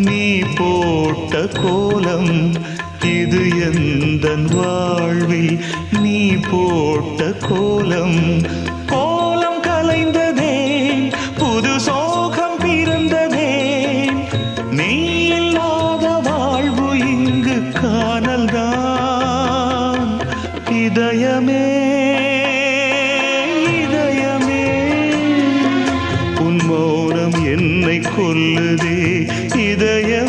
நீ போட்ட கோலம் இது எந்தன் வாழ்வில் நீ போட்ட கோலம் கோலம் கலைந்ததே புது சோகம் பிறந்ததே நீ இல்லாத வாழ்வு இங்கு காணல்தான் இதயமே இதயமே உன் மௌனம் என்னை கொல்லுதே இதயம்